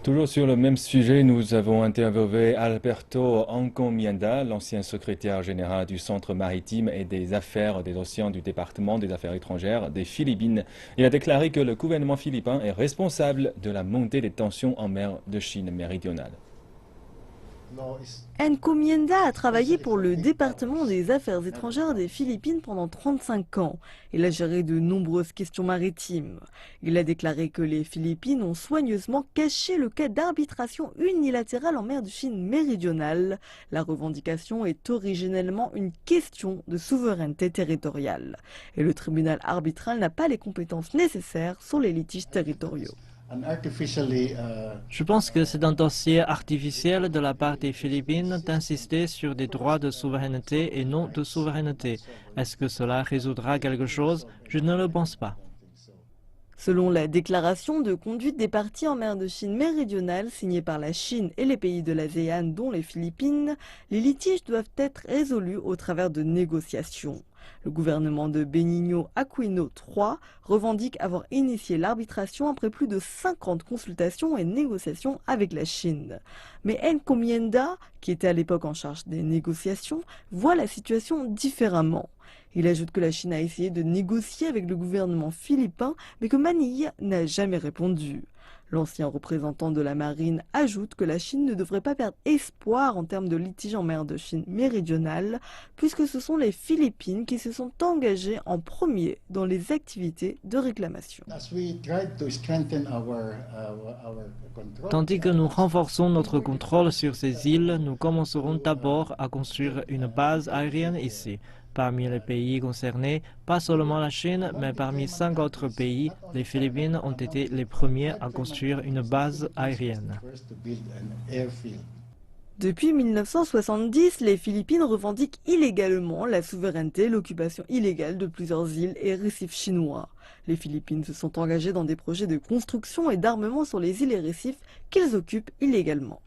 Toujours sur le même sujet, nous avons interviewé Alberto Encomienda, l'ancien secrétaire général du Centre maritime et des affaires des océans du département des affaires étrangères des Philippines. Il a déclaré que le gouvernement philippin est responsable de la montée des tensions en mer de Chine méridionale. Encomienda a travaillé pour le département des affaires étrangères des Philippines pendant 35 ans. Il a géré de nombreuses questions maritimes. Il a déclaré que les Philippines ont soigneusement caché le cas d'arbitration unilatérale en mer de Chine méridionale. La revendication est originellement une question de souveraineté territoriale. Et le tribunal arbitral n'a pas les compétences nécessaires sur les litiges territoriaux. Je pense que c'est un dossier artificiel de la part des Philippines d'insister sur des droits de souveraineté et non de souveraineté. Est-ce que cela résoudra quelque chose? Je ne le pense pas. Selon la déclaration de conduite des parties en mer de Chine méridionale signée par la Chine et les pays de l'ASEAN dont les Philippines, les litiges doivent être résolus au travers de négociations. Le gouvernement de Benigno Aquino III revendique avoir initié l'arbitration après plus de 50 consultations et négociations avec la Chine. Mais Encomienda, qui était à l'époque en charge des négociations, voit la situation différemment. Il ajoute que la Chine a essayé de négocier avec le gouvernement philippin, mais que Manille n'a jamais répondu. L'ancien représentant de la marine ajoute que la Chine ne devrait pas perdre espoir en termes de litige en mer de Chine méridionale, puisque ce sont les Philippines qui se sont engagées en premier dans les activités de réclamation. Tandis que nous renforçons notre contrôle sur ces îles, nous commencerons d'abord à construire une base aérienne ici. Parmi les pays concernés, pas seulement la Chine, mais parmi 5 autres pays, les Philippines ont été les premiers à construire une base aérienne. Depuis 1970, les Philippines revendiquent illégalement la souveraineté et l'occupation illégale de plusieurs îles et récifs chinois. Les Philippines se sont engagées dans des projets de construction et d'armement sur les îles et récifs qu'ils occupent illégalement.